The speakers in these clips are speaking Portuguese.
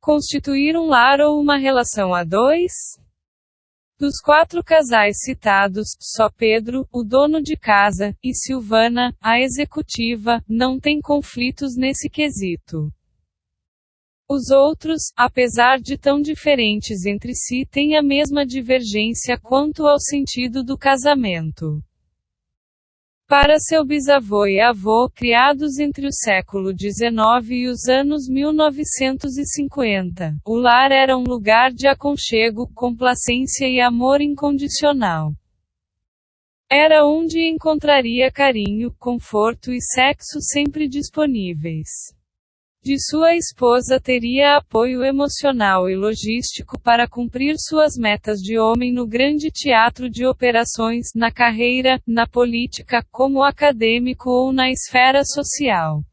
Constituir um lar ou uma relação a dois? Dos 4 casais citados, só Pedro, o dono de casa, e Silvana, a executiva, não têm conflitos nesse quesito. Os outros, apesar de tão diferentes entre si, têm a mesma divergência quanto ao sentido do casamento. Para seu bisavô e avô, criados entre o século XIX e os anos 1950, o lar era um lugar de aconchego, complacência e amor incondicional. Era onde encontraria carinho, conforto e sexo sempre disponíveis. De sua esposa teria apoio emocional e logístico para cumprir suas metas de homem no grande teatro de operações, na carreira, na política, como acadêmico ou na esfera social.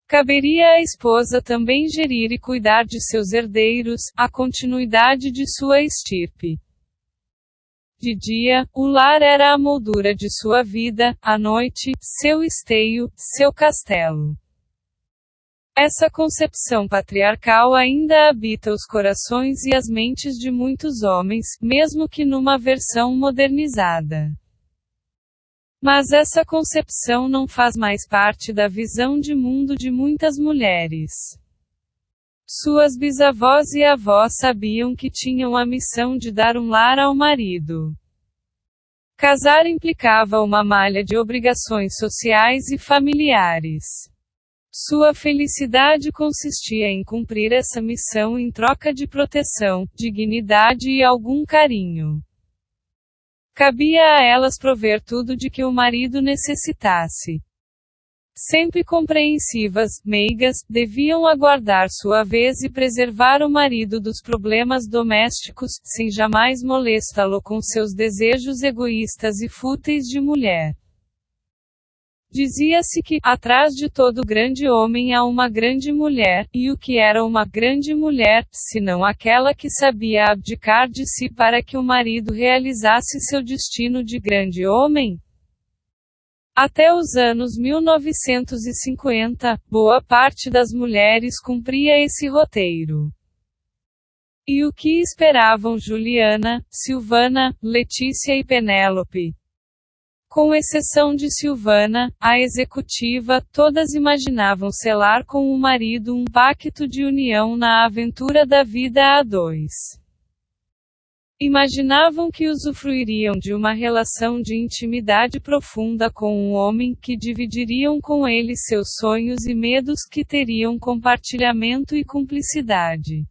Caberia à esposa também gerir e cuidar de seus herdeiros, a continuidade de sua estirpe. De dia, o lar era a moldura de sua vida, à noite, seu esteio, seu castelo. Essa concepção patriarcal ainda habita os corações e as mentes de muitos homens, mesmo que numa versão modernizada. Mas essa concepção não faz mais parte da visão de mundo de muitas mulheres. Suas bisavós e avós sabiam que tinham a missão de dar um lar ao marido. Casar implicava uma malha de obrigações sociais e familiares. Sua felicidade consistia em cumprir essa missão em troca de proteção, dignidade e algum carinho. Cabia a elas prover tudo de que o marido necessitasse. Sempre compreensivas, meigas, deviam aguardar sua vez e preservar o marido dos problemas domésticos, sem jamais molestá-lo com seus desejos egoístas e fúteis de mulher. Dizia-se que, atrás de todo grande homem há uma grande mulher, e o que era uma grande mulher, senão aquela que sabia abdicar de si para que o marido realizasse seu destino de grande homem? Até os anos 1950, boa parte das mulheres cumpria esse roteiro. E o que esperavam Juliana, Silvana, Letícia e Penélope? Com exceção de Silvana, a executiva, todas imaginavam selar com o marido um pacto de união na aventura da vida a dois. Imaginavam que usufruiriam de uma relação de intimidade profunda com um homem, que dividiriam com ele seus sonhos e medos, que teriam compartilhamento e cumplicidade.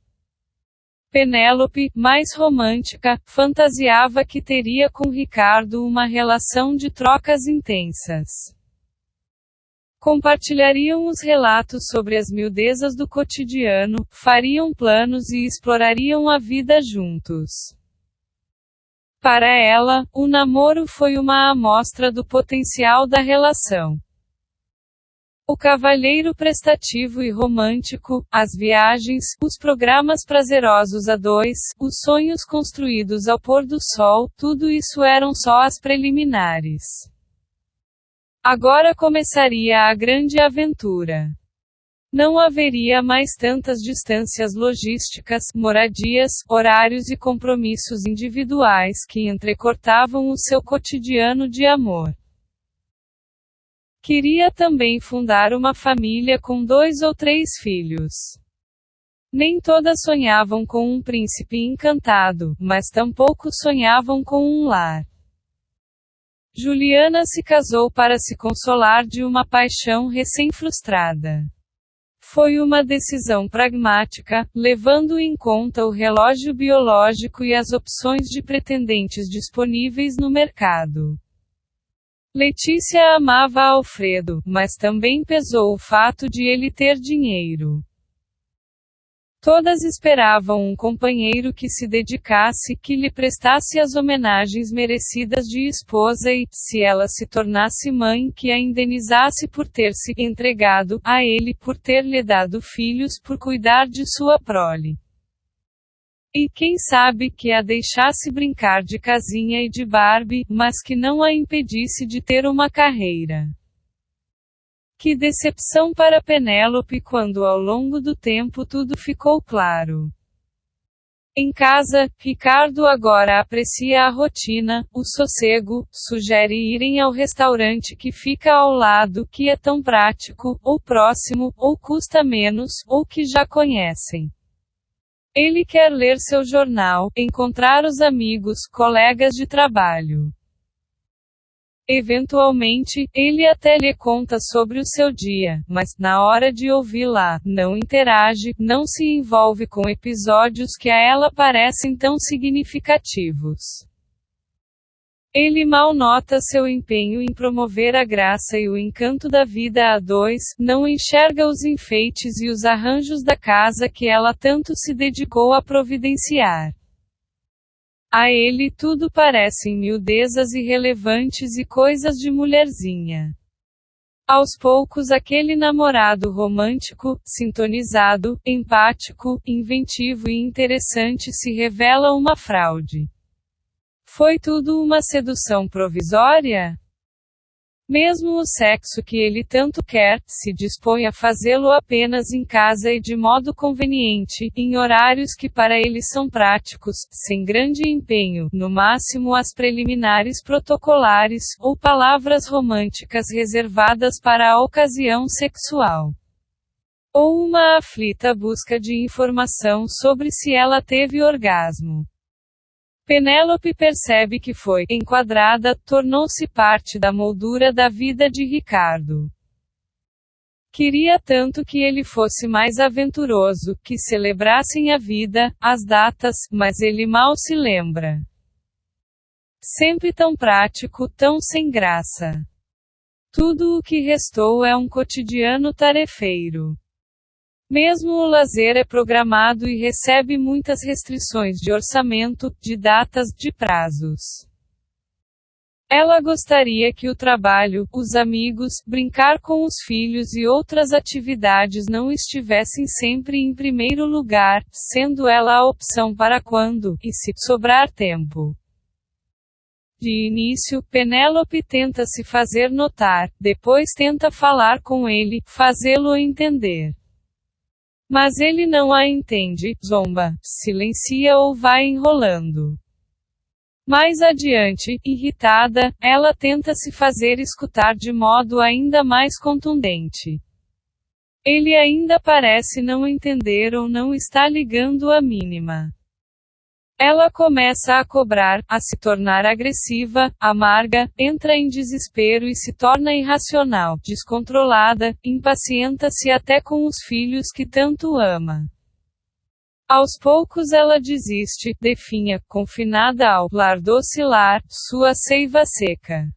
Penélope, mais romântica, fantasiava que teria com Ricardo uma relação de trocas intensas. Compartilhariam os relatos sobre as miudezas do cotidiano, fariam planos e explorariam a vida juntos. Para ela, o namoro foi uma amostra do potencial da relação. O cavalheiro prestativo e romântico, as viagens, os programas prazerosos a dois, os sonhos construídos ao pôr do sol, tudo isso eram só as preliminares. Agora começaria a grande aventura. Não haveria mais tantas distâncias logísticas, moradias, horários e compromissos individuais que entrecortavam o seu cotidiano de amor. Queria também fundar uma família com 2 ou 3 filhos. Nem todas sonhavam com um príncipe encantado, mas tampouco sonhavam com um lar. Juliana se casou para se consolar de uma paixão recém-frustrada. Foi uma decisão pragmática, levando em conta o relógio biológico e as opções de pretendentes disponíveis no mercado. Letícia amava Alfredo, mas também pesou o fato de ele ter dinheiro. Todas esperavam um companheiro que se dedicasse, que lhe prestasse as homenagens merecidas de esposa e, se ela se tornasse mãe, que a indenizasse por ter se entregado a ele, por ter lhe dado filhos, por cuidar de sua prole. E quem sabe que a deixasse brincar de casinha e de Barbie, mas que não a impedisse de ter uma carreira. Que decepção para Penélope quando ao longo do tempo tudo ficou claro. Em casa, Ricardo agora aprecia a rotina, o sossego, sugere irem ao restaurante que fica ao lado, que é tão prático, ou próximo, ou custa menos, ou que já conhecem. Ele quer ler seu jornal, encontrar os amigos, colegas de trabalho. Eventualmente, ele até lhe conta sobre o seu dia, mas, na hora de ouvi-la, não interage, não se envolve com episódios que a ela parecem tão significativos. Ele mal nota seu empenho em promover a graça e o encanto da vida a dois, não enxerga os enfeites e os arranjos da casa que ela tanto se dedicou a providenciar. A ele tudo parecem miudezas irrelevantes e coisas de mulherzinha. Aos poucos aquele namorado romântico, sintonizado, empático, inventivo e interessante se revela uma fraude. Foi tudo uma sedução provisória? Mesmo o sexo que ele tanto quer, se dispõe a fazê-lo apenas em casa e de modo conveniente, em horários que para ele são práticos, sem grande empenho, no máximo as preliminares protocolares, ou palavras românticas reservadas para a ocasião sexual. Ou uma aflita busca de informação sobre se ela teve orgasmo. Penélope percebe que foi enquadrada, tornou-se parte da moldura da vida de Ricardo. Queria tanto que ele fosse mais aventuroso, que celebrassem a vida, as datas, mas ele mal se lembra. Sempre tão prático, tão sem graça. Tudo o que restou é um cotidiano tarefeiro. Mesmo o lazer é programado e recebe muitas restrições de orçamento, de datas, de prazos. Ela gostaria que o trabalho, os amigos, brincar com os filhos e outras atividades não estivessem sempre em primeiro lugar, sendo ela a opção para quando, e se sobrar tempo. De início, Penélope tenta se fazer notar, depois tenta falar com ele, fazê-lo entender. Mas ele não a entende, zomba, silencia ou vai enrolando. Mais adiante, irritada, ela tenta se fazer escutar de modo ainda mais contundente. Ele ainda parece não entender ou não está ligando a mínima. Ela começa a cobrar, a se tornar agressiva, amarga, entra em desespero e se torna irracional, descontrolada, impacienta-se até com os filhos que tanto ama. Aos poucos ela desiste, definha, confinada ao lar docilar, sua seiva seca.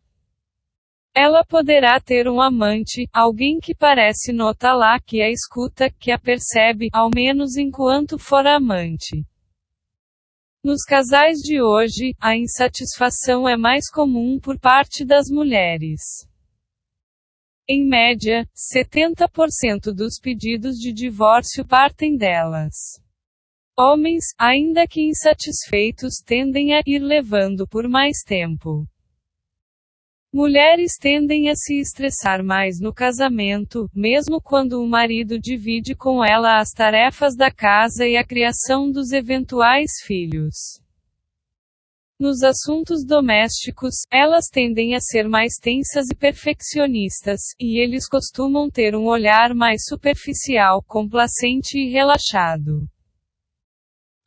Ela poderá ter um amante, alguém que parece notá-la, que a escuta, que a percebe, ao menos enquanto for amante. Nos casais de hoje, a insatisfação é mais comum por parte das mulheres. Em média, 70% dos pedidos de divórcio partem delas. Homens, ainda que insatisfeitos, tendem a ir levando por mais tempo. Mulheres tendem a se estressar mais no casamento, mesmo quando o marido divide com ela as tarefas da casa e a criação dos eventuais filhos. Nos assuntos domésticos, elas tendem a ser mais tensas e perfeccionistas, e eles costumam ter um olhar mais superficial, complacente e relaxado.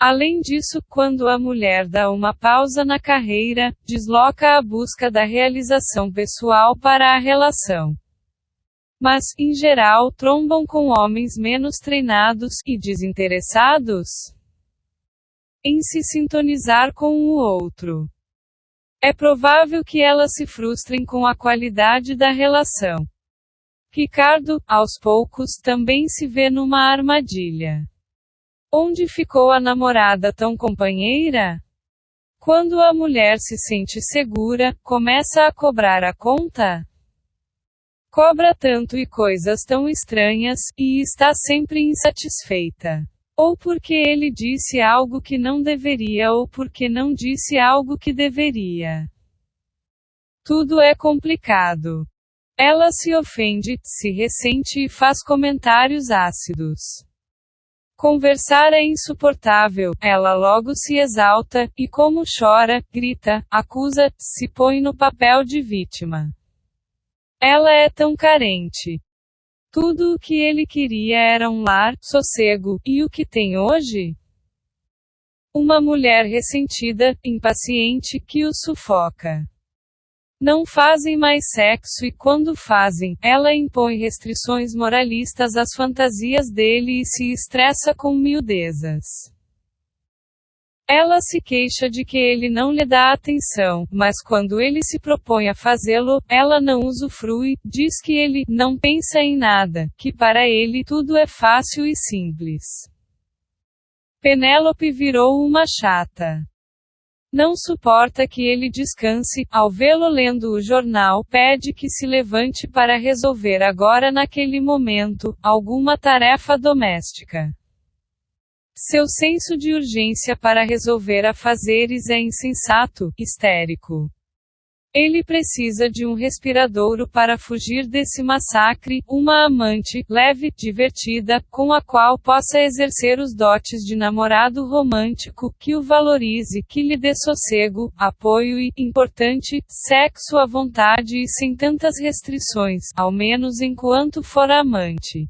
Além disso, quando a mulher dá uma pausa na carreira, desloca a busca da realização pessoal para a relação. Mas, em geral, trombam com homens menos treinados e desinteressados em se sintonizar com o outro. É provável que elas se frustrem com a qualidade da relação. Ricardo, aos poucos, também se vê numa armadilha. Onde ficou a namorada tão companheira? Quando a mulher se sente segura, começa a cobrar a conta? Cobra tanto e coisas tão estranhas, e está sempre insatisfeita. Ou porque ele disse algo que não deveria ou porque não disse algo que deveria. Tudo é complicado. Ela se ofende, se ressente e faz comentários ácidos. Conversar é insuportável, ela logo se exalta, e como chora, grita, acusa, se põe no papel de vítima. Ela é tão carente. Tudo o que ele queria era um lar, sossego, e o que tem hoje? Uma mulher ressentida, impaciente, que o sufoca. Não fazem mais sexo e quando fazem, ela impõe restrições moralistas às fantasias dele e se estressa com miudezas. Ela se queixa de que ele não lhe dá atenção, mas quando ele se propõe a fazê-lo, ela não usufrui, diz que ele não pensa em nada, que para ele tudo é fácil e simples. Penélope virou uma chata. Não suporta que ele descanse, ao vê-lo lendo o jornal, pede que se levante para resolver agora naquele momento, alguma tarefa doméstica. Seu senso de urgência para resolver afazeres é insensato, histérico. Ele precisa de um respiradouro para fugir desse massacre, uma amante, leve, divertida, com a qual possa exercer os dotes de namorado romântico, que o valorize, que lhe dê sossego, apoio e, importante, sexo à vontade e sem tantas restrições, ao menos enquanto for amante.